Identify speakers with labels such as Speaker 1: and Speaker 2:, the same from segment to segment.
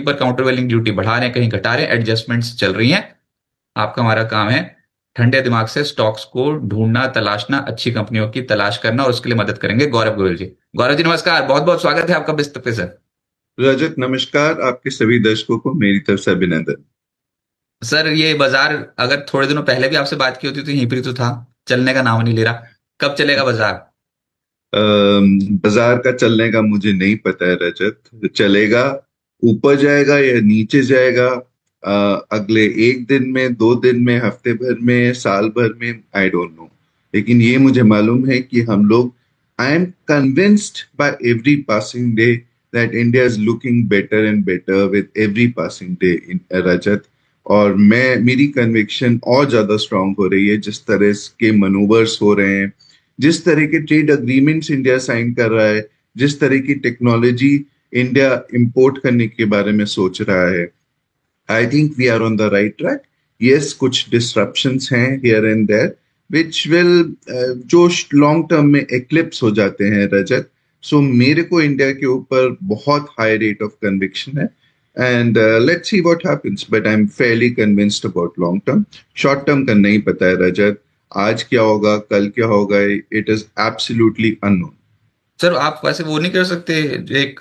Speaker 1: पर काउंटर वेलिंग ड्यूटी बढ़ा रहे हैं, कहीं घटा रहे हैं, एडजस्टमेंट्स चल रही हैं। आपका हमारा काम है ठंडे दिमाग से स्टॉक्स को ढूंढना, तलाशना, अच्छी कंपनियों की तलाश करना, और उसके लिए मदद करेंगे गौरव गोयल जी। गौरव जी नमस्कार, बहुत बहुत स्वागत है आपका बिस्त पे सर।
Speaker 2: रजत नमस्कार। आपके सभी दर्शकों को मेरी तरफ से अभिनंदन।
Speaker 1: सर ये बाजार अगर थोड़े दिनों पहले भी आपसे बात की होती तो यहीं पर ही तो था, चलने का नाम नहीं ले रहा। कब चलेगा बाजार?
Speaker 2: बाजार का चलने का मुझे नहीं पता है रजत। चलेगा, ऊपर जाएगा या नीचे जाएगा, अगले एक दिन में, दो दिन में, हफ्ते भर में, साल भर में, आई डोंट नो। लेकिन ये मुझे मालूम है कि हम लोग, I am convinced by every passing day that India is looking better and better with every passing day in Rajat. और मेरी कन्विक्शन और ज्यादा स्ट्रांग हो रही है जिस तरह के मनूवर्स हो रहे हैं, जिस तरह के ट्रेड अग्रीमेंट्स इंडिया साइन कर रहा है, जिस तरह की टेक्नोलॉजी इंडिया इंपोर्ट करने के बारे में सोच रहा है। I think we are on the right track. Yes, कुछ डिस्ट्रप्शंस हैं here and there which will, जो लॉन्ग टर्म में एक्लिप्स हो जाते हैं रजत। सो मेरे को इंडिया के ऊपर बहुत हाई रेट ऑफ कन्विक्शन है, and let's see what happens, but I am Fairlie convinced about long term. Short term का नहीं पता है रजत। आज क्या होगा, कल क्या होगा, it is absolutely unknown.
Speaker 1: Sir आप वैसे वो नहीं कर सकते, एक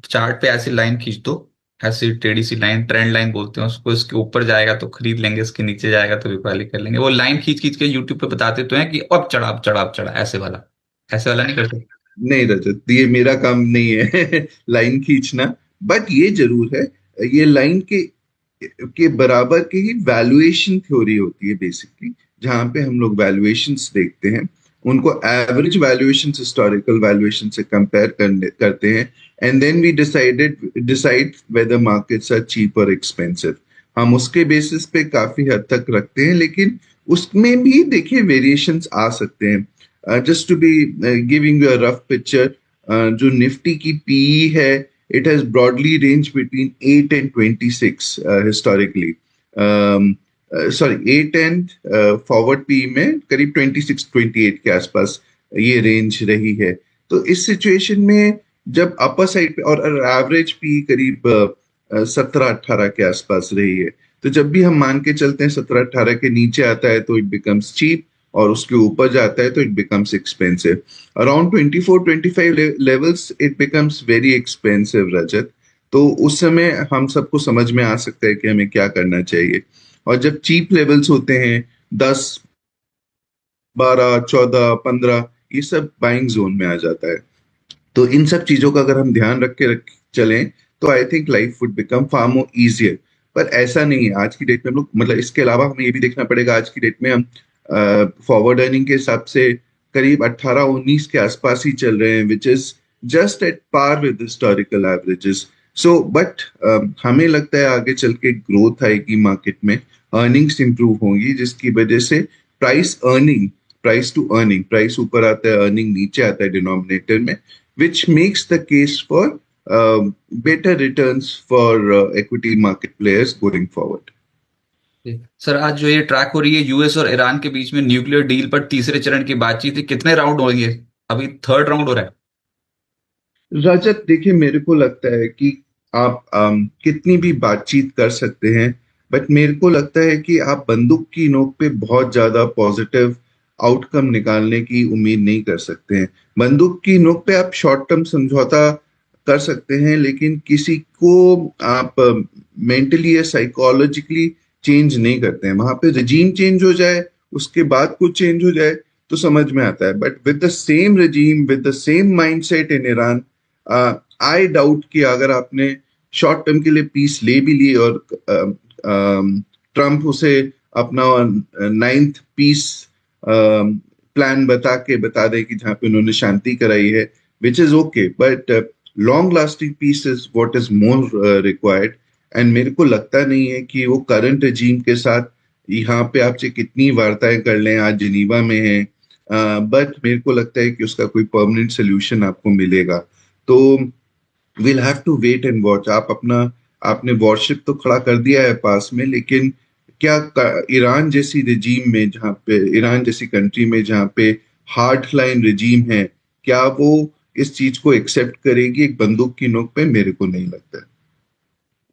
Speaker 1: चार्ट पे ऐसी लाइन खींच दो, ऐसी टेढ़ी सी लाइन, ट्रेंड लाइन बोलते हैं उसको, इसके ऊपर जाएगा तो खरीद लेंगे, इसके नीचे जाएगा तो बिकवाली कर लेंगे। वो लाइन खींच खींच के यूट्यूब पे बताते तो हैं कि अब चढ़ा, अब चढ़ा, अब चढ़ा, ऐसे वाला। ऐसे वाला नहीं कर सकते?
Speaker 2: नहीं रजत, ये मेरा काम नहीं है लाइन खींचना। बट ये जरूर है, ये लाइन के बराबर की ही वैल्यूएशन थ्योरी होती है बेसिकली, जहां पे हम लोग वैल्यूएशंस देखते हैं, उनको एवरेज वैल्यूएशन हिस्टोरिकल वैल्यूएशन से कंपेयर करते हैं, and then we decide whether markets are cheap और एक्सपेंसिव। हम उसके बेसिस पे काफी हद तक रखते हैं, लेकिन उसमें भी देखिए वेरिएशंस आ सकते हैं। Just to be giving you a rough picture, जो निफ्टी की पीई है, it has broadly ranged between 8 and 26 historically. Sorry, 8 and forward P में करीब 26 28 के आसपास ये रेंज रही है। तो इस सिचुएशन में जब अपर साइड पे, और एवरेज पी करीब 17 18 के आसपास रही है, तो जब भी हम मान के चलते हैं 17 18 के नीचे आता है तो इट बिकम्स चीप, और उसके ऊपर जाता है तो it becomes expensive. Around 24 25 levels it becomes very expensive Rajat. तो उस समय हम सबको समझ में आ सकता है कि हमें क्या करना चाहिए। और जब चीप लेवल्स होते हैं 10 12 14 15, ये सब बाइंग जोन में आ जाता है। तो इन सब चीजों का अगर हम ध्यान रख चलें, तो I think life would become far more easier. पर ऐसा नहीं है आज की डेट में हम लोग, मतलब इसके अलावा हमें ये भी देखना पड़ेगा, आज की डेट में हम फॉरवर्ड अर्निंग के हिसाब से करीब 18 19 के आसपास ही चल रहे हैं, which is just at par with historical averages. So but हमें लगता है आगे चल के ग्रोथ आएगी मार्केट में, अर्निंग्स इंप्रूव होंगी, जिसकी वजह से price earning, price to earning, price ऊपर आता है, अर्निंग नीचे आता है डिनोमिनेटर में, which makes the case for better returns for equity market players going forward.
Speaker 1: Sir आज जो ये ट्रैक हो रही है यूएस और ईरान के बीच में न्यूक्लियर डील पर तीसरे चरण की बातचीत है, कितने राउंड होंगे? अभी थर्ड राउंड हो रहा है।
Speaker 2: रजत देखिए, मेरे को लगता है कि आप कितनी भी बातचीत कर सकते हैं, बट मेरे को लगता है कि आप बंदूक की नोक पे बहुत ज्यादा पॉजिटिव आउटकम निकालने की उम्मीद नहीं कर सकते हैं। बंदूक की नोक पे आप शॉर्ट टर्म समझौता कर सकते हैं, लेकिन किसी को आप मेंटली या साइकोलॉजिकली चेंज नहीं करते हैं। वहां पे रजीम चेंज हो जाए, उसके बाद कुछ चेंज हो जाए तो समझ में आता है, but with the same regime, with the same mindset in Iran, I doubt कि अगर आपने शॉर्ट टर्म के लिए पीस ले भी ली, और ट्रम्प उसे अपना नाइन्थ पीस प्लान बता दे कि जहां पे उन्होंने शांति कराई है, which is okay, but long lasting peace is what is more required. And मेरे को लगता नहीं है कि वो करंट रजीम के साथ, यहाँ पे आपसे कितनी वार्ताएं कर लें, आज जिनीवा में है, बट मेरे को लगता है कि उसका कोई परमानेंट सोल्यूशन आपको मिलेगा। तो will have to wait and watch. आप अपना, आपने वॉरशिप तो खड़ा कर दिया है पास में, लेकिन क्या ईरान जैसी रिजीम में, जहाँ पे ईरान जैसी कंट्री में जहाँ पे हार्ड लाइन रिजीम है, क्या वो इस चीज को एक्सेप्ट करेगी एक बंदूक की नोक पे? मेरे को नहीं लगता है।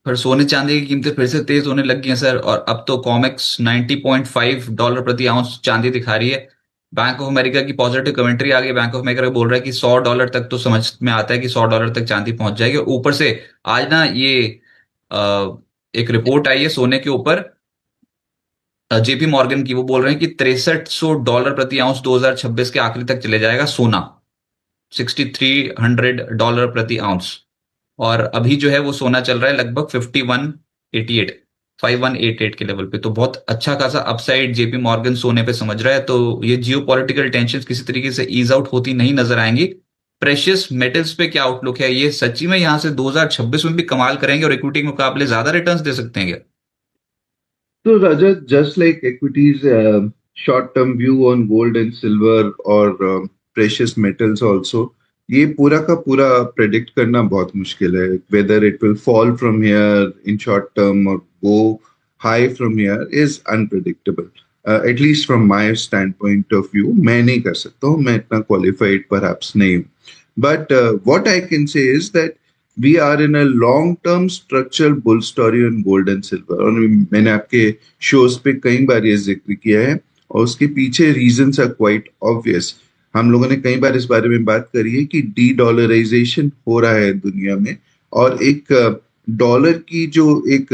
Speaker 1: पर सोने चांदी की कीमतें फिर से तेज होने लग गई हैं सर, और अब तो कॉमेक्स $90.5 प्रति आउंस चांदी दिखा रही है। बैंक ऑफ अमेरिका की पॉजिटिव कमेंट्री आ गई। बैंक ऑफ अमेरिका बोल रहा है कि $100 तक तो समझ में आता है कि $100 तक चांदी पहुंच जाएगी। और ऊपर से आज ना ये अ, एक रिपोर्ट आई है सोने के ऊपर, जेपी मॉर्गन की। वो बोल रहे हैं कि $6300 प्रति आउंस 2026 के आखिरी तक चले जाएगा सोना। $6300 प्रति आउंस। और अभी जो है वो सोना चल रहा है लगभग 5188 के लेवल पे। तो बहुत अच्छा खासा अपसाइड जेपी मॉर्गन सोने पे समझ रहा है। तो ये जियो पॉलिटिकल टेंशन किसी तरीके से ईज आउट होती नहीं नजर आएंगी। प्रेशियस मेटल्स पे क्या आउटलुक है? ये सच्ची में यहां से 2026 में भी कमाल करेंगे और इक्विटी के मुकाबले ज्यादा रिटर्न्स दे सकते हैं क्या?
Speaker 2: So Rajat, just like equities, short-term view on gold and silver or precious metals also, ये पूरा का पूरा predict करना बहुत मुश्किल है. Whether it will fall from here in short term or go high from here is unpredictable. At least from my standpoint of view, मैं नहीं कर सकता हूँ. मैं इतना qualified perhaps नहीं हूँ. But what I can say is that we are in a long term structural bull story on gold and silver. और मैंने आपके शोज पे कई बार ये जिक्र किया है, और उसके पीछे रीजंस आर क्वाइट ऑब्वियस. हम लोगों ने कई बार इस बारे में बात करी है कि डी डॉलराइजेशन हो रहा है दुनिया में, और एक डॉलर की जो एक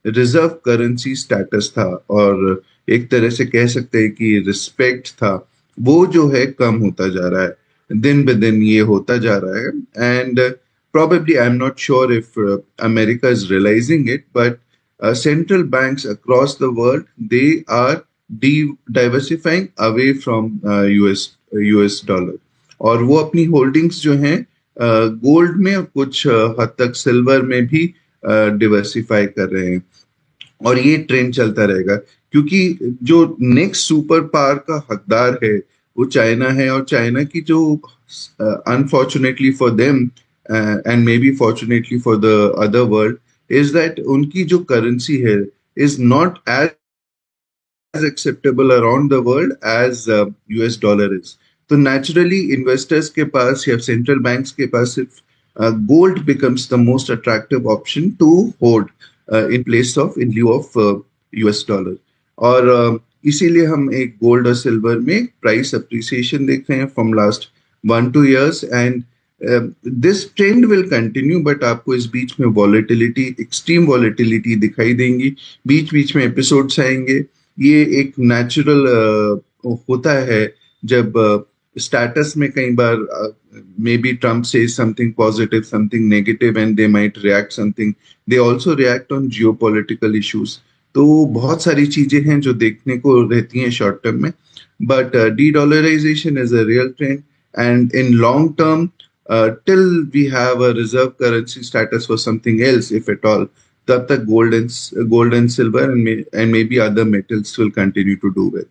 Speaker 2: रिजर्व करेंसी स्टेटस था, और एक तरह से कह सकते हैं कि रिस्पेक्ट था, वो जो है कम होता जा रहा है. दिन ब दिन ये होता जा रहा है. And probably I'm not sure if America is realizing it, but central banks across the world, they are diversifying away from US dollar. और वो अपनी होल्डिंग्स जो हैं गोल्ड में और कुछ हद तक सिल्वर में भी डिवर्सिफाई कर रहे हैं. और ये ट्रेंड चलता रहेगा, क्योंकि जो नेक्स्ट सुपर पावर का हकदार है वो चाइना है. और चाइना की जो unfortunately for them and may be fortunately for the other world is that उनकी जो करेंसी है is not as acceptable around the world as US dollar is. तो naturally investors के पास या central banks के पास सिर्फ gold becomes the most attractive option to hold in place of in lieu of US dollar. और इसीलिए हम एक gold और silver में price appreciation देख रहे हैं from last 1-2 years. And this trend will continue, but आपको इस बीच में volatility, extreme volatility दिखाई देंगी. बीच बीच में episodes आएंगे. ये एक नेचुरल होता है जब स्टेटस में कई बार मे बी ट्रम्प से something positive something negative and they might react something. They also react on geopolitical issues. तो बहुत सारी चीजें हैं जो देखने को रहती हैं शॉर्ट टर्म में. But de dollarization is a real trend, and in long term till we have a reserve currency status for something else, if at all, तब तक gold and silver and maybe other metals will continue to do well.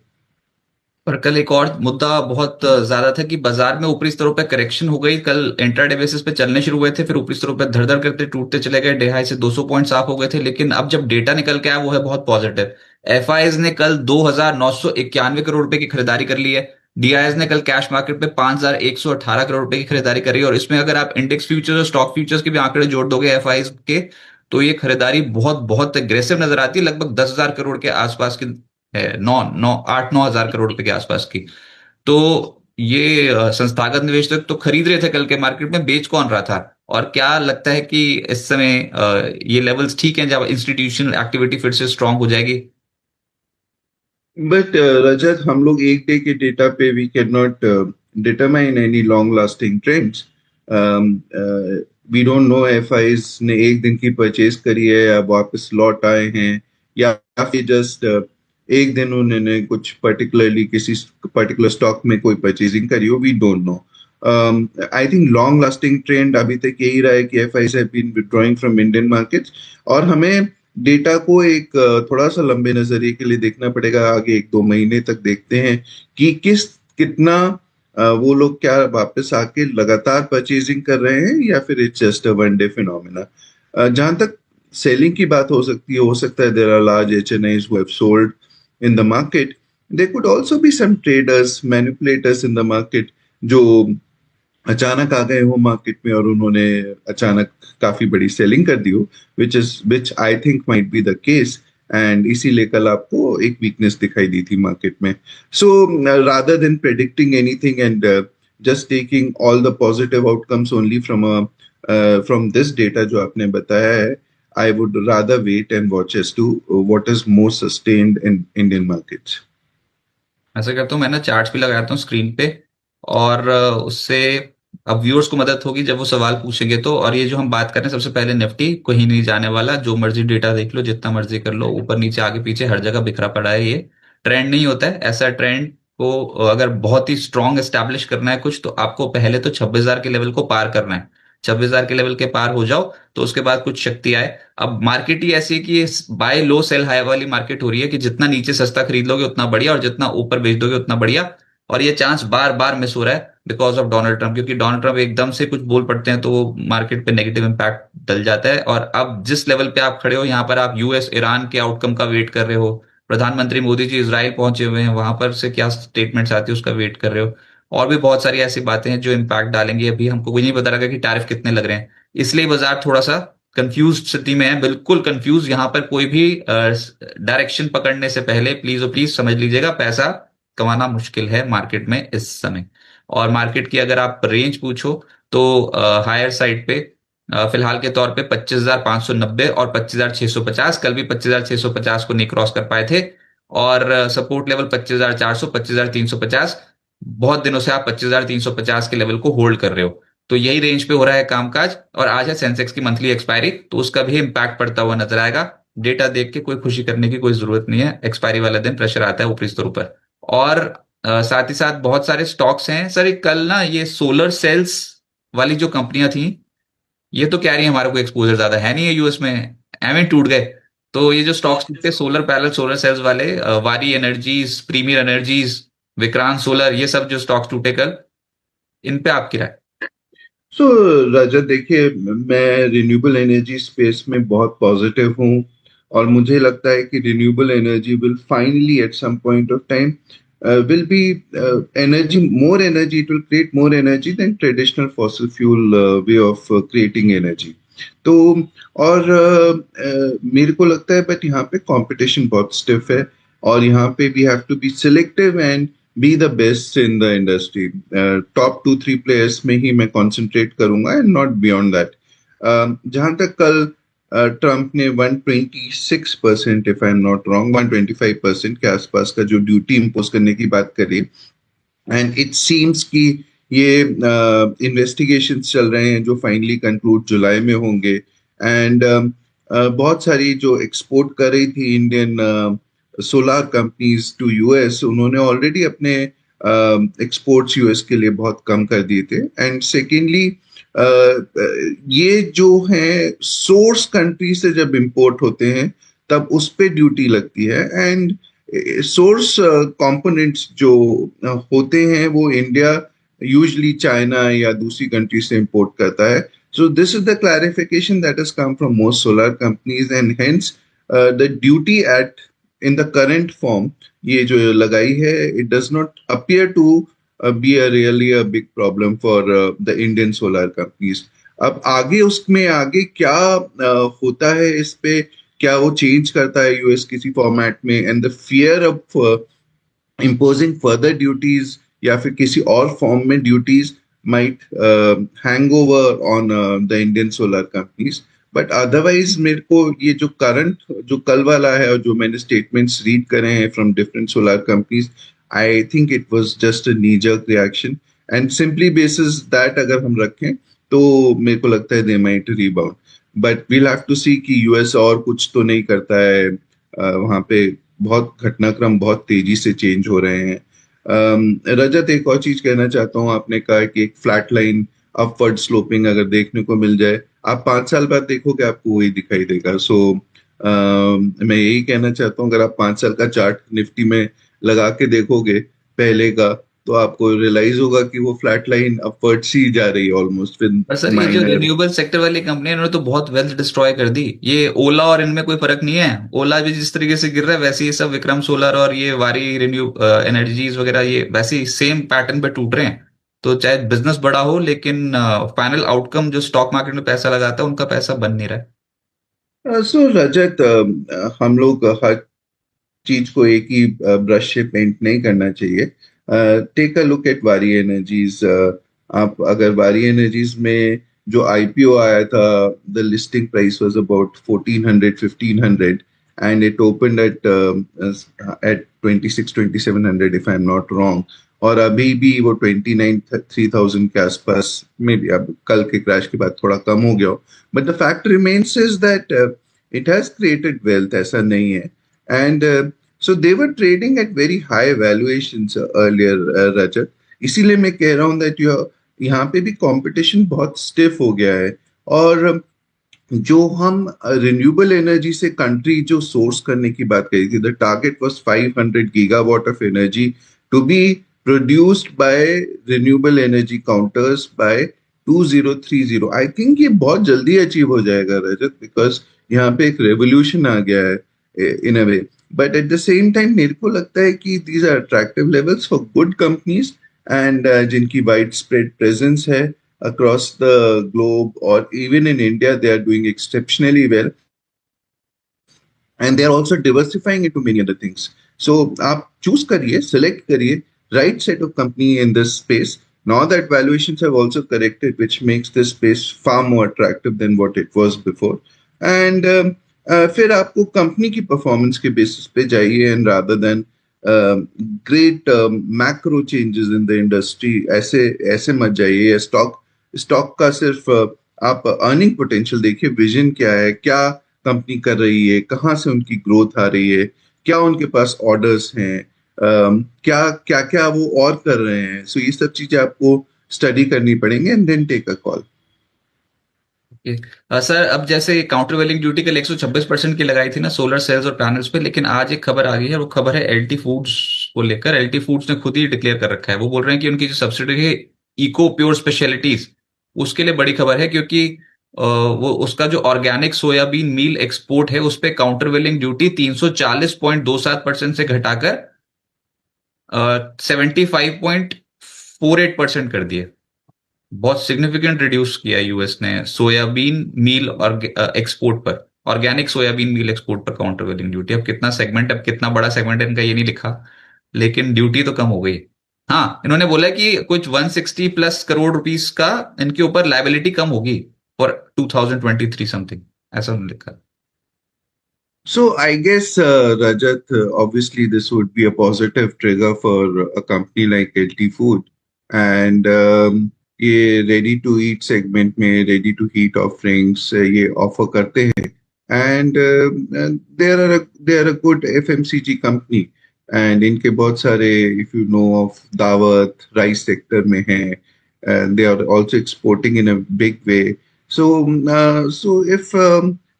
Speaker 1: पर कल एक और मुद्दा बहुत ज्यादा था कि बाजार में ऊपरी स्तरों पे करेक्शन हो गई। कल इंट्राडे बेसिस पे चलने शुरू हुए थे, फिर ऊपरी स्तरों पे धड़ धड़ करते टूटते चले गए। डे हाई से 200 पॉइंट साफ हो गए थे, लेकिन अब जब डेटा निकल के आया वो है बहुत पॉजिटिव। एफआईज ने कल 2991 करोड़ रुपए की खरीदारी कर ली है। डीआईएस ने कल कैश मार्केट पे 5118 करोड़ रुपए की खरीदारी करी है। और इसमें अगर आप इंडेक्स फ्यूचर्स और स्टॉक फ्यूचर्स के भी आंकड़े जोड़ दोगे एफआईज के, तो ये खरीदारी बहुत बहुत एग्रेसिव नजर आती है। लगभग 10,000 करोड़ के आसपास की है, 9-9 के आसपास की। तो ये संस्थागत निवेशक तो खरीद रहे थे कल के मार्केट में, बेच कौन रहा था? और क्या लगता है कि इस समय ये लेवल्स ठीक हैं जब इंस्टीट्यूशनल एक्टिविटी फिर से स्ट्रांग हो जाएगी?
Speaker 2: बट रजत, हम लोग एक डे के डेटा पे we can not determine any long lasting trends. We don't know FIs ने एक दिन की परचेज करी है या वापस लौट आए हैं, या फिर जस्ट एक दिन उन्होंने कुछ पर्टिकुलरली किसी पर्टिकुलर स्टॉक में कोई परचेजिंग करी हो. We don't know. I think long lasting trend अभी तक यही रहा है कि FIs have been withdrawing from Indian markets. और हमें डेटा को एक थोड़ा सा लंबे नजरिए के लिए देखना पड़ेगा. आगे 1-2 महीने तक देखते हैं कि कितना वो लोग क्या वापस आके लगातार परचेजिंग कर रहे हैं, या फिर it's just a one day phenomena. जहां तक सेलिंग की बात हो सकता है there are large HNIs who have sold in the market. There could also be some traders, manipulators in the market जो अचानक आ गए हो मार्केट में और उन्होंने अचानक काफी बड़ी सेलिंग कर दी हो, which I think might be the case, and इसीलिए कल आपको एक वीकनेस दिखाई दी थी मार्केट में. So rather than predicting anything and just taking all the positive outcomes only from this data जो आपने बताया है, I would rather wait and watch as to what is more sustained in Indian markets.
Speaker 1: ऐसा करता हूँ मैं ना, charts भी लगाता हूँ स्क्रीन पे, और उससे अब व्यूअर्स को मदद होगी जब वो सवाल पूछेंगे तो। और ये जो हम बात कर रहे हैं, सबसे पहले निफ्टी कहीं नहीं जाने वाला, जो मर्जी डेटा देख लो, जितना मर्जी कर लो, ऊपर नीचे आगे पीछे हर जगह बिखरा पड़ा है। ये ट्रेंड नहीं होता है। ऐसा ट्रेंड को अगर बहुत ही स्ट्रांग एस्टैब्लिश करना है कुछ, तो आपको पहले तो 26,000 के लेवल को पार करना है। 26,000 के लेवल के पार हो जाओ तो उसके बाद कुछ शक्ति आए। अब मार्केट ही ऐसी है कि ये बाय लो सेल हाई वाली मार्केट हो रही है, कि जितना नीचे सस्ता खरीद लोगे उतना बढ़िया, और जितना ऊपर बेच दोगे उतना बढ़िया। और ये चांस बार बार मिस हो रहा है बिकॉज ऑफ डोनाल्ड ट्रंप, क्योंकि डोनाल्ड ट्रंप एकदम से कुछ बोल पड़ते हैं तो वो मार्केट पे नेगेटिव इंपैक्ट डल जाता है। और अब जिस लेवल पे आप खड़े हो, यहाँ पर आप यूएस ईरान के आउटकम का वेट कर रहे हो, प्रधानमंत्री मोदी जी इसराइल पहुंचे हुए हैं, वहां पर से क्या स्टेटमेंट्स आती है उसका वेट कर रहे हो। और भी बहुत सारी ऐसी बातें हैं जो इम्पैक्ट डालेंगी। अभी हमको कोई नहीं पता लगा कि टैरिफ कितने लग रहे हैं, इसलिए बाजार थोड़ा सा कंफ्यूज स्थिति में है, बिल्कुल कंफ्यूज। यहाँ पर कोई भी डायरेक्शन पकड़ने से पहले प्लीज और प्लीज समझ लीजिएगा, पैसा कमाना मुश्किल है मार्केट में इस समय। और मार्केट की अगर आप रेंज पूछो तो हायर साइड पे फिलहाल के तौर पे 25,590 और 25,650, कल भी 25,650 को नहीं क्रॉस कर पाए थे। और सपोर्ट लेवल 25,400, 25,350। बहुत दिनों से आप 25,350 के लेवल को होल्ड कर रहे हो, तो यही रेंज पे हो रहा है कामकाज। और आज है सेंसेक्स की मंथली एक्सपायरी, तो उसका भी इम्पैक्ट पड़ता हुआ नजर आएगा। डेटा देख के कोई खुशी करने की कोई जरूरत नहीं है, एक्सपायरी वाले दिन प्रेशर आता है ऊपरी स्तर पर। और साथ ही साथ बहुत सारे स्टॉक्स हैं सर। कल ना ये सोलर सेल्स वाली जो कंपनियां थी, ये तो कह रही है हमारा कोई एक्सपोजर ज्यादा है नहीं है यूएस में, एवं टूट गए। तो ये जो स्टॉक्स थे सोलर पैनल सोलर सेल्स वाले, Waaree Energies, Premier Energies, Vikrant Solar, ये सब जो स्टॉक्स टूटे कल, इन पे आपकी राय?
Speaker 2: सो रजत, देखिए, मैं रिन्यूएबल एनर्जी स्पेस में बहुत पॉजिटिव हूँ, और मुझे लगता है कि renewable energy will finally at some point of time will be energy, more energy, it will create more energy than traditional fossil fuel way of creating energy. तो और मेरे को लगता है, बट यहाँ पे कंपटीशन बहुत स्टिफ है, और यहाँ पे we have to be selective and be the best in the industry. Top 2-3 players में ही मैं कंसंट्रेट करूंगा एंड नॉट बियॉन्ड दैट. जहां तक कल ट्रम्प ने 126%, if I am not wrong, 125% के आसपास का जो ड्यूटी इम्पोज करने की बात करी, एंड इट सीम्स कि ये इन्वेस्टिगेशन चल रहे हैं जो फाइनली कंक्लूड जुलाई में होंगे. एंड बहुत सारी जो एक्सपोर्ट कर रही थी Indian solar companies to US, उन्होंने ऑलरेडी अपने एक्सपोर्ट्स यूएस के लिए बहुत कम कर दिए थे. एंड सेकेंडली, ये जो है सोर्स कंट्री से जब इंपोर्ट होते हैं तब उस पे ड्यूटी लगती है, एंड सोर्स कंपोनेंट्स जो होते हैं वो इंडिया यूजली चाइना या दूसरी कंट्री से इंपोर्ट करता है. So this is the clarification that has come from most solar companies, and hence the duty at in the current form ये जो लगाई है, it does not appear to be a really a big problem for the Indian solar companies. अब आगे उसमें आगे क्या होता है इस पे, क्या वो चेंज करता है यूएस किसी फॉर्मेट में, and the fear of imposing further duties या फिर किसी और फॉर्म में duties might hang over on the Indian solar companies. But otherwise मेरे को ये जो करंट, जो कल वाला है और जो मैंने स्टेटमेंट्स रीड करे हैं from different solar companies, I think it was just a knee jerk reaction, and simply basis that अगर हम रखें तो मेरे को लगता है they might rebound. But we'll have to see कि यूएस और कुछ तो नहीं करता है. वहां पे बहुत घटनाक्रम बहुत तेजी से चेंज हो रहे हैं. रजत, एक और चीज कहना चाहता हूँ. आपने कहा कि एक फ्लैट लाइन अपवर्ड स्लोपिंग अगर देखने को मिल जाए, आप 5 साल बाद देखोगे आपको वही दिखाई देगा. सो मैं यही कहना चाहता हूँ, अगर आप 5 साल का चार्ट निफ्टी में लगा के देखोगे पहले का, तो आपको रियलाइज होगा कि वो फ्लैट लाइन अपवर्ड सी जा रही है ऑलमोस्ट विद
Speaker 1: पर सर ये जो
Speaker 2: माइनर.
Speaker 1: रिन्यूएबल सेक्टर वाली कंपनी है, इन्होंने तो बहुत वेल्थ डिस्ट्रॉय कर दी। ये ओला और इनमें कोई फर्क नहीं है। ओला भी जिस तरीके से गिर रहा है, वैसे ये सब विक्रम सोलर और ये वारी रिन्यू एनर्जीज वगैरह, ये वैसे ही सेम पैटर्न पे टूट रहे हैं। तो चाहे बिजनेस बड़ा हो, लेकिन फाइनल आउटकम जो स्टॉक मार्केट में पैसा लगाता है उनका पैसा बन नहीं रहा है।
Speaker 2: सो रजत, हम लोग हर चीज को एक ही ब्रश से पेंट नहीं करना चाहिए। Take a look at Waaree Energies. आप अगर वारी एनर्जीज में जो आईपीओ आया था, the listing price was about 1400 1500, and it opened at 26 2700 if I am not wrong. और अभी भी वो 29 3000 के आसपास में भी, अब कल के क्रैश के बाद थोड़ा कम हो गया हो, but the fact remains is that it has created wealth, ऐसा नहीं है। And so they were trading at very high valuations earlier, Rajat. इसीलिए मैं कह रहा हूँ that यहाँ पे भी कंपटीशन बहुत स्टिफ हो गया है। और जो हम रिन्यूएबल एनर्जी से कंट्री जो सोर्स करने की बात करी थी, the target was 500 gigawatt of energy to be produced by renewable energy counters by 2030। I think ये बहुत जल्दी अचीव हो जाएगा रजत, बिकॉज यहाँ पे एक रेवोल्यूशन आ गया है in a way. But at the same time मेरे को लगता है कि these are attractive levels for good companies, and जिनकी वाइड स्प्रेड प्रेजेंस है across the globe, or even in India, they are doing exceptionally well, and they are also diversifying into many other things. So, आप choose करिए, select करिए right set of company in this space. Now that valuations have also corrected, which makes this space far more attractive than what it was before. And फिर आपको company की performance के basis पे जाइए, and rather than great macro changes in the industry, ऐसे ऐसे मत जाइए। स्टॉक स्टॉक का सिर्फ आप अर्निंग पोटेंशियल देखिए, विजन क्या है, क्या कंपनी कर रही है, कहाँ से उनकी ग्रोथ आ रही है, क्या उनके पास ऑर्डर्स हैं, क्या क्या क्या वो और कर रहे हैं। सो ये सब चीजें आपको स्टडी करनी पड़ेंगे, and then take a call.
Speaker 1: Sir, अब जैसे काउंटर वेलिंग ड्यूटी कल 126% की लगाई थी ना सोलर सेल्स और पैनल्स पे, लेकिन आज एक खबर आ गई है, वो खबर है एलटी फूड्स को लेकर। एलटी फूड्स ने खुद ही डिक्लेयर कर रखा है, वो बोल रहे हैं कि उनकी जो सब्सिडरी है इको प्योर स्पेशलिटीज, उसके लिए बड़ी खबर है, क्योंकि वो उसका जो ऑर्गेनिक सोयाबीन मील एक्सपोर्ट है उस पे काउंटर वेलिंग ड्यूटी 340.27% से घटाकर 75.48% कर दिए। बहुत सिग्निफिकेंट रिड्यूस किया यूएस ने सोयाबीन मील और एक्सपोर्ट पर, ऑर्गेनिक सोयाबीन मील एक्सपोर्ट पर काउंटर वेलिंग ड्यूटी। अब कितना सेगमेंट, अब कितना बड़ा सेगमेंट है इनका ये नहीं लिखा, लेकिन ड्यूटी तो कम हो गई। हाँ, इन्होंने बोला कि कुछ 160 प्लस करोड़ रुपीस का इनके ऊपर लाइबिलिटी कम होगी फॉर 2023 समथिंग, ऐसा उन्होंने लिखा।
Speaker 2: So I guess, Rajat, obviously this would be a positive trigger for a company like LT Food, and ये ready to eat segment में ready to heat offerings ये offer करते हैं, and they are a good FMCG company, and इनके बहुत सारे, if you know of दावत rice sector में हैं, and they are also exporting in a big way. So if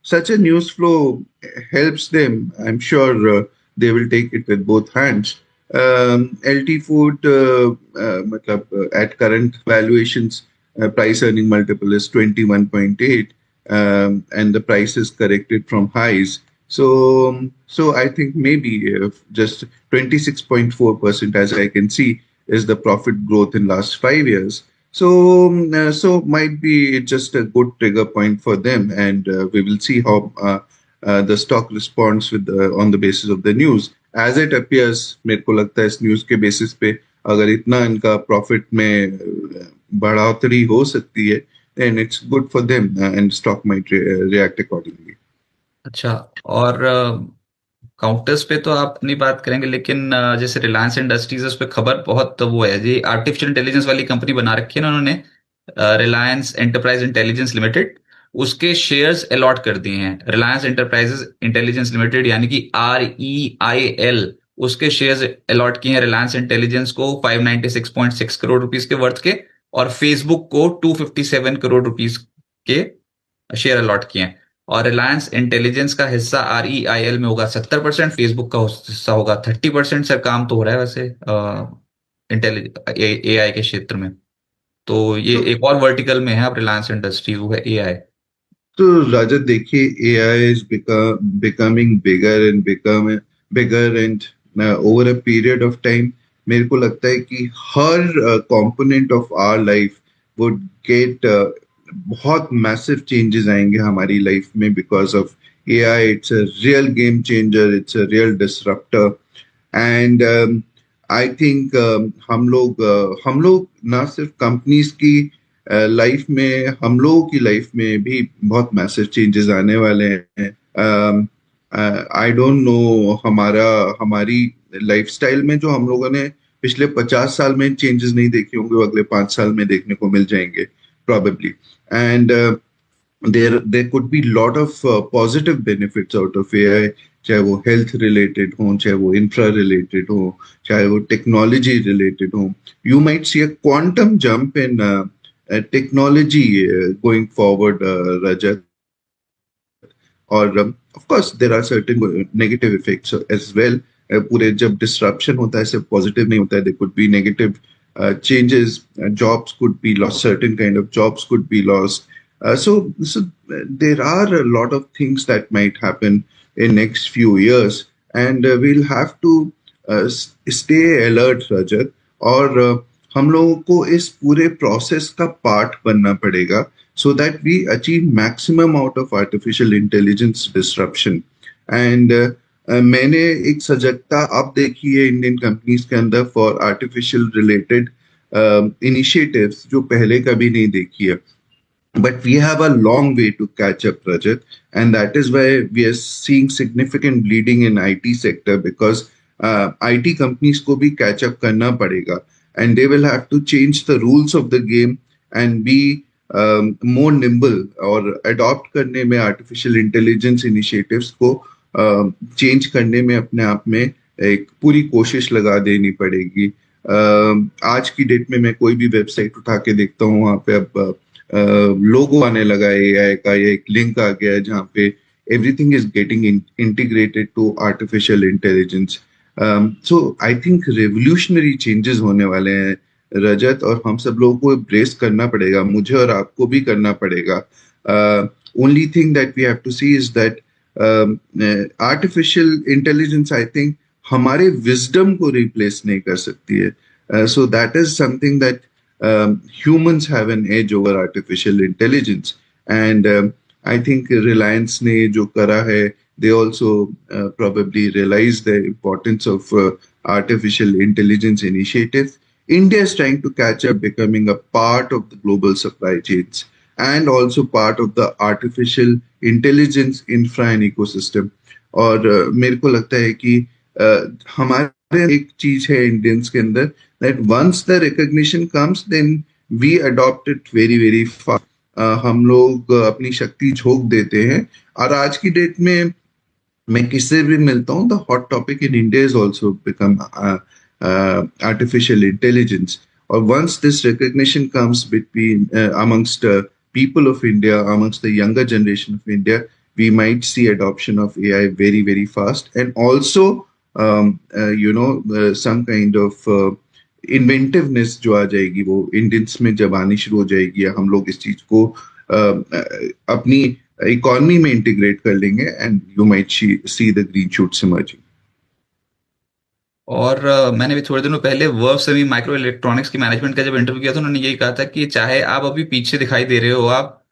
Speaker 2: such a news flow helps them, I'm sure they will take it with both hands. LT Food, at current valuations, price earning multiple is 21.8, and the price is corrected from highs. So I think maybe just 26.4%, as I can see, is the profit growth in last 5 years. So might be just a good trigger point for them, and we will see how the stock responds with on the basis of the news. As it appears, मेरे को लगता है इस news के basis पे अगर इतना इनका प्रॉफिट में बढ़ोतरी हो सकती है, then it's good for them, and stock might react accordingly.
Speaker 1: अच्छा, और काउंटर्स पे तो आप अपनी बात करेंगे, लेकिन जैसे रिलायंस इंडस्ट्रीज, उस पे खबर बहुत वो है जी, आर्टिफिशियल इंटेलिजेंस वाली कंपनी बना रखी है ना उन्होंने, रिलायंस एंटरप्राइज इंटेलिजेंस लिमिटेड। उसके शेयर्स अलॉट कर दिए हैं, रिलायंस एंटरप्राइजेस इंटेलिजेंस लिमिटेड यानी कि REIL, उसके शेयर्स अलॉट किए हैं रिलायंस इंटेलिजेंस को 596.6 करोड़ रुपीस के वर्थ के, और फेसबुक को 257 करोड़ रुपीस के शेयर अलॉट किए हैं। और रिलायंस इंटेलिजेंस का हिस्सा REIL में होगा 70%, फेसबुक का हिस्सा होगा 30%। सर, काम तो हो रहा है वैसे AI के क्षेत्र में, तो ये
Speaker 2: So,
Speaker 1: एक और वर्टिकल में है अब रिलायंस इंडस्ट्रीज, वो है AI।
Speaker 2: तो राजत देखिए, AI is becoming bigger and become bigger, and over a period of time, मेरे को लगता है कि हर component of our life would get बहुत मैसिव चेंजेस आएंगे हमारी लाइफ में because of AI. It's a real game changer, it's a real disruptor. And I think हम लोग ना सिर्फ कंपनीज की लाइफ में, हम लोगों की लाइफ में भी बहुत मैसिव चेंजेस आने वाले हैं. आई डोंट नो, हमारा हमारी लाइफस्टाइल में जो हम लोगों ने पिछले 50 साल में चेंजेस नहीं देखे होंगे, वो अगले 5 साल में देखने को मिल जाएंगे probably. And there could be lot of positive benefits out of AI, चाहे वो हेल्थ रिलेटेड हो, चाहे वो इंफ्रा रिलेटेड हो, चाहे वो टेक्नोलॉजी रिलेटेड हो. You might see a quantum jump in technology going forward, Rajat. और of course there are certain negative effects as well. पूरे जब डिस्ट्रप्शन होता है सिर्फ पॉजिटिव नहीं होता है. There could be negative changes. Jobs could be lost, certain kind of jobs could be lost. So there are a lot of things that might happen in next few years, and we'll have to stay alert, Rajat. और हम लोगों को इस पूरे process का part बनना पड़ेगा so that we achieve maximum out of artificial intelligence disruption. And मैंने एक सजगता अब देखी है इंडियन कंपनीज के अंदर फॉर आर्टिफिशियल रिलेटेड इनिशिएटिव्स जो पहले कभी नहीं देखी है. But we have a long way to catch up, Rajat, and that is why we are seeing significant bleeding in IT sector because IT companies को भी catch up करना पड़ेगा, and they will have to change the rules of the game and be more nimble और adopt करने में artificial intelligence initiatives को change करने में अपने आप में एक पूरी कोशिश लगा देनी पड़ेगी. आज की डेट में मैं कोई भी वेबसाइट उठा के देखता हूँ, वहां पे अब लोगो आने लगा है एआई का, या एक लिंक आ गया है जहाँ पे everything is getting integrated to artificial intelligence. So I think revolutionary changes होने वाले हैं, रजत, और हम सब लोगों को ब्रेस करना पड़ेगा, मुझे और आपको भी करना पड़ेगा. Only thing that we have to see is that artificial intelligence, I think, हमारे विजडम को रिप्लेस नहीं कर सकती है. So that is something that humans have an edge over artificial intelligence. And I think Reliance ने जो करा है, they also probably realize the importance of artificial intelligence initiatives. India is trying to catch up, becoming a part of the global supply chains and also part of the artificial intelligence infra and ecosystem. और मेरे को लगता है कि हमारे एक चीज है इंडियंस के अंदर, that once the recognition comes then we adopt it very very fast. हम लोग अपनी शक्ति झोंक देते हैं. और आज की डेट में मैं किससे भी मिलता हूँ, the hot topic in India is also become artificial intelligence. और once this recognition comes between amongst people of India, amongst the younger generation of India, we might see adoption of AI very very fast. And also some kind of inventiveness जो आ जाएगी वो Indians में जब आनी शुरू हो जाएगी, या हम लोग इस चीज को अपनी इकोनॉमी में इंटीग्रेट कर लेंगे, and you might see the green shoots emerging.
Speaker 1: और मैंने भी थोड़े दिनों पहले वर्व सेमी माइक्रो इलेक्ट्रॉनिक्स की मैनेजमेंट का जब इंटरव्यू किया था, उन्होंने यही कहा था कि चाहे आप अभी पीछे दिखाई दे रहे हो, आप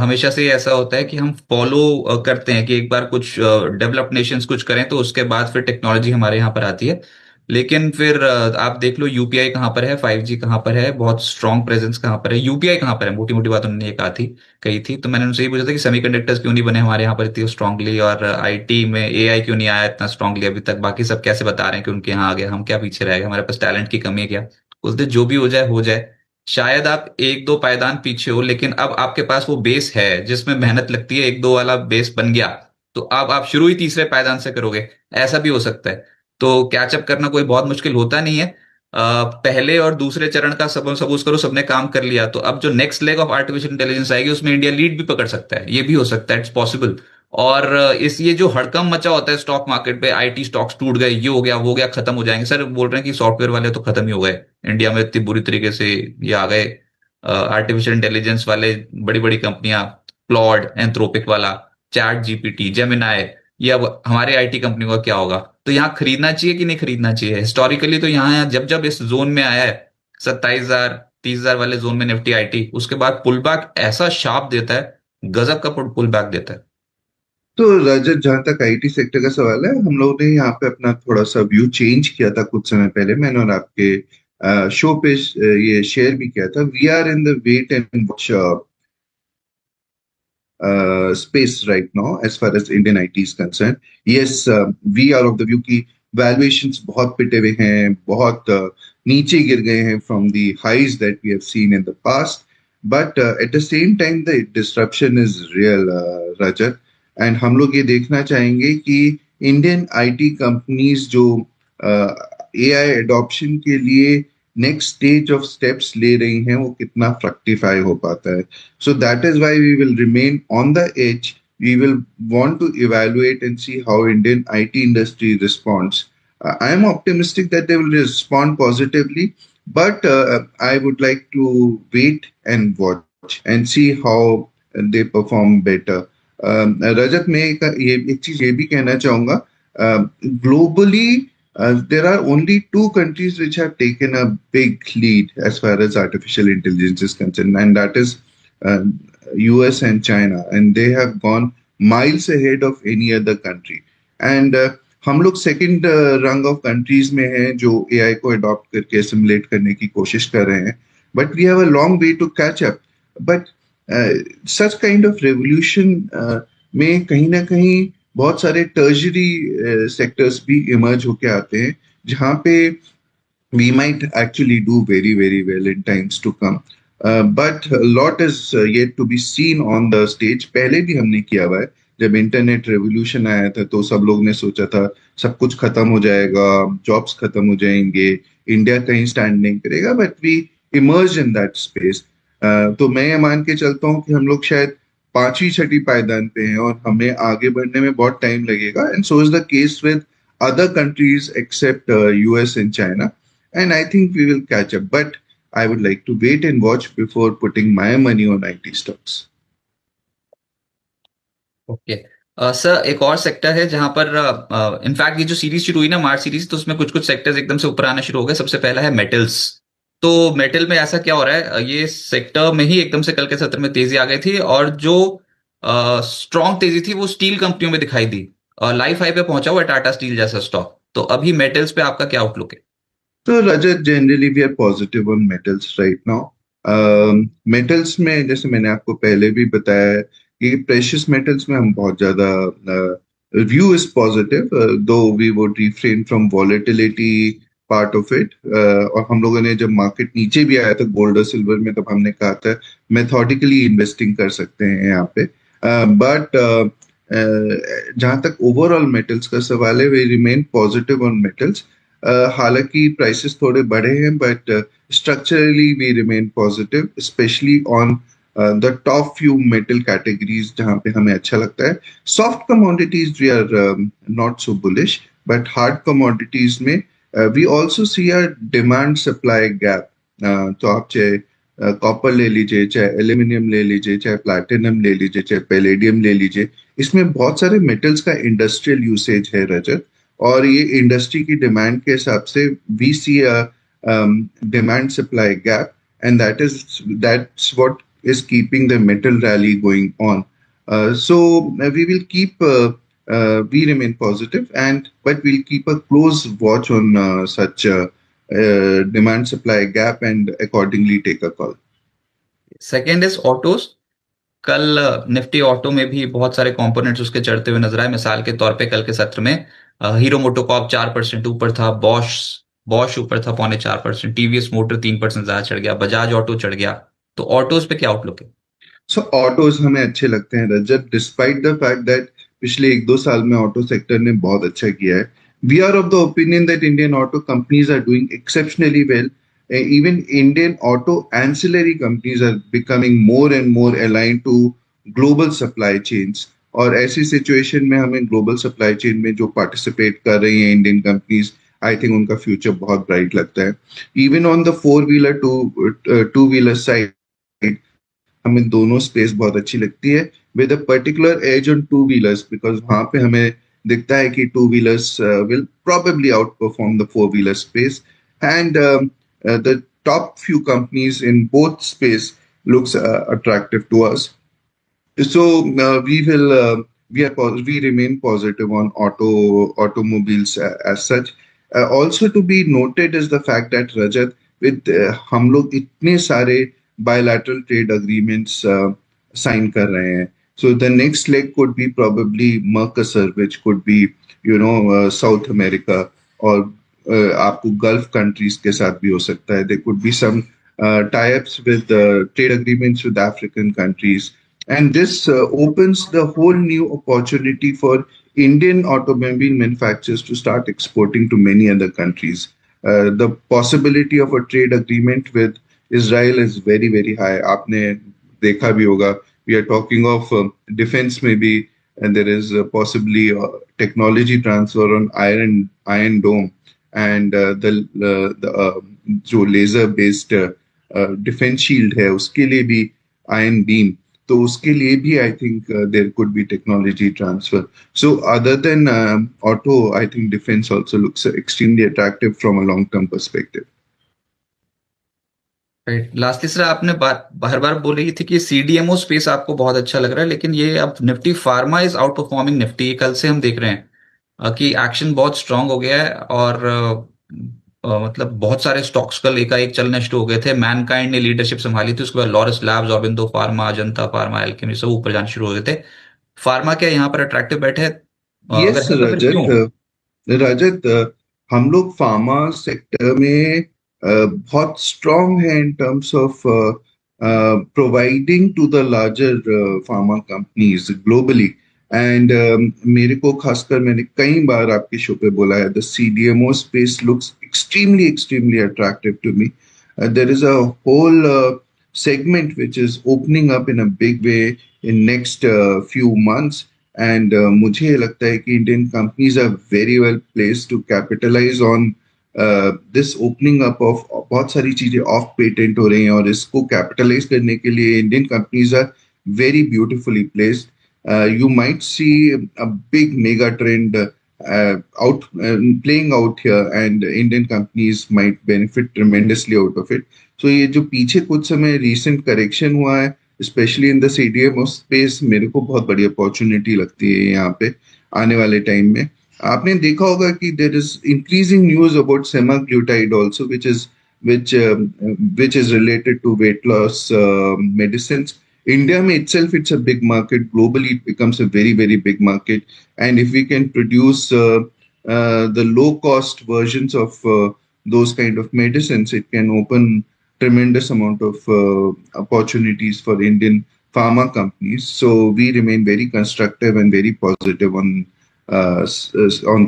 Speaker 1: हमेशा से ऐसा होता है कि हम फॉलो करते हैं कि एक बार कुछ डेवलप्ड नेशंस कुछ करें तो उसके बाद फिर टेक्नोलॉजी हमारे यहाँ पर आती है. लेकिन फिर आप देख लो यूपीआई कहाँ पर है, 5G कहाँ पर है, बहुत स्ट्रांग प्रेजेंस कहाँ पर है, यूपीआई कहाँ पर है, मोटी मोटी बात उन्होंने ये कही थी. तो मैंने उनसे ये पूछा था कि सेमीकंडक्टर्स क्यों नहीं बने हमारे यहाँ पर इतनी स्ट्रांगली, और आईटी में एआई क्यों नहीं आया इतना स्ट्रांगली अभी तक, बाकी सब कैसे बता रहे हैं कि उनके यहाँ आ गया, हम क्या पीछे रह गए, हमारे पास टैलेंट की कमी है क्या. उस दिन जो भी हो जाए हो जाए, शायद आप एक दो पायदान पीछे हो, लेकिन अब आपके पास वो बेस है जिसमें मेहनत लगती है, एक दो वाला बेस बन गया, तो अब आप शुरू ही तीसरे पायदान से करोगे, ऐसा भी हो सकता है. तो कैचअप करना कोई बहुत मुश्किल होता नहीं है. पहले और दूसरे चरण का सब सपोज करो सबने काम कर लिया, तो अब जो next leg of artificial intelligence आएगी उसमें इंडिया लीड भी पकड़ सकता है, ये भी हो सकता है, इट्स पॉसिबल. और इस ये जो हड़कम मचा होता है स्टॉक मार्केट पे, आईटी स्टॉक्स टूट गए, ये हो गया वो गया, खत्म हो जाएंगे, सर बोल रहे हैं कि सॉफ्टवेयर वाले तो खत्म ही हो गए इंडिया में, इतनी बुरी तरीके से ये आ गए आर्टिफिशियल इंटेलिजेंस वाले, बड़ी बड़ी कंपनियां, क्लॉड, एंथ्रोपिक वाला, चैट जीपीटी, जेमिनाई, ये अब हमारे आईटी कंपनी का क्या होगा। तो यहाँ खरीदना चाहिए कि नहीं खरीदना चाहिए? हिस्टोरिकली तो यहाँ जब जब इस जोन में आया है, 27,000 30,000 वाले जोन में निफ्टी आईटी, उसके बाद पुल बैक ऐसा शार्प देता है, गजब का पुल बैक देता है।
Speaker 2: तो रजत, जहां तक आईटी सेक्टर का सवाल है, हम लोग ने यहाँ पे अपना थोड़ा सा व्यू चेंज किया था कुछ समय पहले, मैंने और आपके शो पे ये शेयर भी किया था। We are in the wait and watch space right now as far as Indian IT is concerned. Yes, we are of the view कि valuations बहुत पिटे हुए हैं, बहुत नीचे गिर गए हैं from the highs that we have seen in the past. But at the same time, the disruption is real, Rajat. And हम लोग ये देखना चाहेंगे कि इंडियन आईटी कंपनीज जो एआई एडॉप्शन के लिए नेक्स्ट स्टेज ऑफ स्टेप्स ले रही हैं, वो कितना फ्रक्टिफाई हो पाता है. So that is why we will remain on the edge. We will want to evaluate and see how Indian IT industry responds. I am optimistic that they will respond positively, but I would like to wait and watch and see how they perform better. रजत, मैं एक चीज ये भी कहना चाहूंगा. Globally, there are only two countries which have taken a big lead as far as artificial intelligence is concerned, and that is uh, US and China, and they have gone miles ahead of any other country. And हम लोग second रंग of countries में हैं जो AI को adopt करके simulate करने की कोशिश कर रहे हैं, but we have a long way to catch up. But such kind of revolution में कहीं ना कहीं बहुत सारे टर्जरी सेक्टर्स भी इमर्ज होके आते हैं, जहाँ पे we might actually do very, very well in times to come. But a lot is yet to be seen on the stage. पहले भी हमने किया हुआ है. जब इंटरनेट रेवोल्यूशन आया था तो सब लोग ने सोचा था सब कुछ खत्म हो जाएगा, जॉब्स खत्म हो जाएंगे, इंडिया कहीं स्टैंड नहीं करेगा, but we emerge in that space. तो मैं ये मान के चलता हूँ कि हम लोग शायद पांचवी छठी पायदान पे हैं और हमें आगे बढ़ने में बहुत टाइम लगेगा. And so is the case with other countries except US and China, and I think we will catch up. But I would like to wait and watch before putting my money on IT stocks.
Speaker 1: Okay sir, एक और sector है जहां पर in fact ये जो series शुरू हुई ना, मार्च सीरीज, तो उसमें कुछ कुछ सेक्टर्स एकदम से ऊपर आना शुरू हो गए। सबसे पहला है मेटल्स। तो मेटल में ऐसा क्या हो रहा है, ये सेक्टर में ही एकदम से कल के सत्र में तेजी आ गई थी, और जो स्ट्रॉन्ग तेजी थी वो स्टील कंपनियों में दिखाई दी। लाइफ हाई पे पहुंचा हुआ है टाटा स्टील जैसा स्टॉक। तो अभी मेटल्स पे आपका क्या आउटलुक है?
Speaker 2: So Rajat, generally we are positive on metals right now. Metals में जैसे मैंने आपको पहले भी बताया है कि precious metals में हम बहुत ज्यादा view is positive, though we would refrain from volatility part of it. और हम लोगों ने जब मार्केट नीचे भी आया था गोल्ड और सिल्वर में, तब हमने कहा था मेथोडिकली इन्वेस्टिंग कर सकते हैं यहाँ पे. बट जहाँ तक ओवरऑल मेटल्स का सवाल है, we remain positive on metals. हालांकि प्राइसेस थोड़े बढ़े हैं, but structurally we remain positive, specially on the top few metal categories जहाँ पे हमें अच्छा लगता है. Soft commodities we are not so bullish, but hard commodities में we also see a demand supply gap. तो आप चाहे कॉपर ले लीजिए, चाहे एल्यूमिनियम ले लीजिए, चाहे प्लैटिनम ले लीजिए, चाहे पैलेडियम ले लीजिए, इसमें बहुत सारे मेटल्स का इंडस्ट्रियल यूसेज है, रजत. और ये इंडस्ट्री की डिमांड के हिसाब से we see a demand supply gap, and that's what is keeping the metal rally going on. So we will keep we remain positive, and but we'll keep a close watch on such demand supply gap and accordingly take a call.
Speaker 1: Second is autos. कल Nifty auto में भी बहुत सारे components उसके चढ़ते हुए नजर आए। मिसाल के तौर पे कल के सत्र में हीरो मोटोकॉर्प 4% ऊपर था, बॉश बॉश ऊपर था 4.25%, टीवीएस मोटर 3% ज्यादा चढ़ गया, बजाज ऑटो चढ़ गया। तो ऑटोज पे क्या आउटलुक है?
Speaker 2: सो ऑटोज हमें अच्छे लगते हैं, रजत, डिस्पाइट द फैक्ट दैट पिछले एक दो साल में ऑटो सेक्टर ने बहुत अच्छा किया है. We are of the opinion that Indian auto companies are doing exceptionally well. Even Indian auto ancillary companies are becoming more and more aligned to global supply chains. और ऐसी सिचुएशन में हमें global supply chain में जो participate कर रही हैं Indian companies, I think उनका फ्यूचर बहुत ब्राइट लगता है. Even on the four wheeler two wheeler side हमें दोनों स्पेस बहुत अच्छी लगती है, with a particular age on two wheelers, because वहां पे हमें दिखता है कि two wheelers will probably outperform the four-wheeler space, and the top few companies in both space looks attractive to us. So we remain positive on automobiles as such. Also to be noted is the fact that Rajat, with हम लोग इतने सारे bilateral trade agreements sign कर रहे हैं. So the next leg could be probably Mercosur, which could be South America, और आपको Gulf countries के साथ भी हो सकता है. There could be some tie-ups with trade agreements with African countries, and this opens the whole new opportunity for Indian automobile manufacturers to start exporting to many other countries. The possibility of a trade agreement with Israel is very, very high. आपने देखा भी होगा. We are talking of defense maybe, and there is possibly technology transfer on Iron Dome, and the जो laser based defense shield है उसके लिए भी Iron Beam, तो उसके लिए भी I think there could be technology transfer. So other than auto, I think defence also looks extremely attractive from a long term perspective.
Speaker 1: Right. Lastly sir, आपने बात बार बार बोल रही थी कि सीडीएमओ स्पेस आपको बहुत अच्छा लग रहा है, लेकिन ये अब Nifty pharma is out performing Nifty, कल से हम देख रहे हैं कि एक्शन बहुत स्ट्रांग हो गया है, और मतलब बहुत सारे स्टॉक्स कल एकाएक चलने शुरू हो गए थे. मैनकाइंड ने लीडरशिप संभाली थी, उसके बाद Laurus labs, Aurobindo pharma, Ajanta pharma, alchemy सब ऊपर जाने शुरू हो गए थे. फार्मा क्या यहाँ पर अट्रैक्टिव बैठे हैं? अगर
Speaker 2: यस
Speaker 1: है तो फिर क्यों?
Speaker 2: रजत. रजत, हम लोग फार्मा सेक्टर में बहुत स्ट्रांग है in terms of providing to the larger pharma companies globally. And मेरे को खासकर मैंने कई बार आपके शो पे बोला है, the CDMO space looks extremely extremely attractive to me. There is a whole segment which is opening up in a big way in next few months, and मुझे लगता है कि Indian companies are very well placed to capitalize on this opening up of बहुत सारी चीजें of patent हो रही हैं, और इसको कैपिटलाइज करने के लिए Indian companies are very beautifully placed. You might see a big mega trend out playing out here, and Indian companies might benefit tremendously out of it. So ये जो पीछे कुछ समय recent correction हुआ है, specially in the CDMO space, मेरे को बहुत बड़ी अपॉर्चुनिटी लगती है यहाँ पे आने वाले टाइम में. आपने देखा होगा कि there is increasing news about semaglutide also, which is related to weight loss medicines. India में itself it's a big market. Globally it becomes a very very big market, and if we can produce the low cost versions of those kind of medicines, it can open tremendous amount of opportunities for Indian pharma companies. So we remain very constructive and very positive on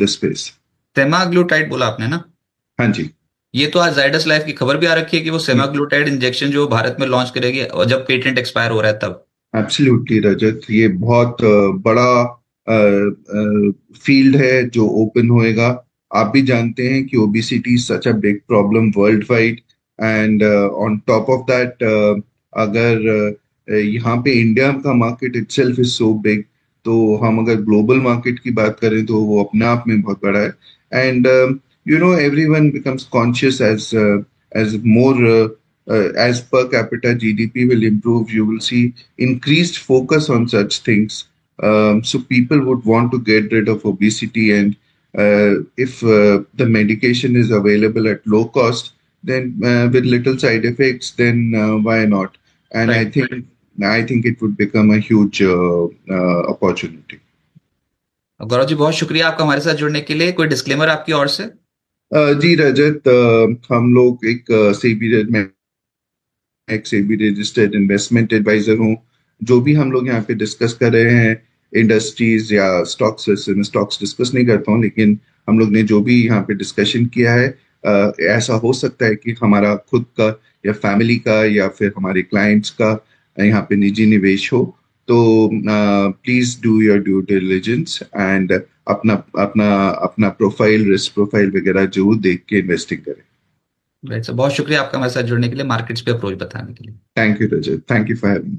Speaker 2: this space.
Speaker 1: Semaglutide बोला आपने ना?
Speaker 2: हाँ जी.
Speaker 1: ये तो आज Zydus life की खबर भी आ रखी है कि वो सेमाग्लूटाइड इंजेक्शन जो भारत में लॉन्च करेगी, और जब पेटेंट एक्सपायर हो रहा है तब.
Speaker 2: एब्सोल्युटली रजत, ये बहुत बड़ा फील्ड है जो ओपन होएगा. आप भी जानते हैं कि obesity is such a big problem world wide, and on top of that अगर यहाँ पे इंडिया का market itself is so big, तो हम अगर ग्लोबल मार्केट की बात करें तो वो अपने आप में बहुत बड़ा है. And everyone becomes conscious as more as per capita GDP will improve, you will see increased focus on such things. So people would want to get rid of obesity, and if the medication is available at low cost, then with little side effects, then why not? And
Speaker 1: right.
Speaker 2: I think it would become a huge opportunity.
Speaker 1: Gaurav ji, बहुत शुक्रिया आपका हमारे साथ जुड़ने के लिए. कोई disclaimer आपकी ओर से?
Speaker 2: जी रजत, हम लोग एक सेबी रजिस्टर्ड इन्वेस्टमेंट एडवाइजर हूँ. जो भी हम लोग यहाँ पे डिस्कस कर रहे हैं, इंडस्ट्रीज या स्टॉक्स, वैसे मैं स्टॉक्स डिस्कस नहीं करता हूँ, लेकिन हम लोग ने जो भी यहाँ पे डिस्कशन किया है, ऐसा हो सकता है कि हमारा खुद का या फैमिली का या फिर हमारे क्लाइंट्स का यहाँ पे निजी निवेश हो. तो please do your due diligence, and अपना अपना अपना प्रोफाइल, रिस्क प्रोफाइल वगैरह जरूर देख के इन्वेस्टिंग करें.
Speaker 1: राइट सर, बहुत शुक्रिया आपका हमारे साथ जुड़ने के लिए, मार्केट्स पे अप्रोच बताने के लिए.
Speaker 2: Thank you Rajat, thank you for having.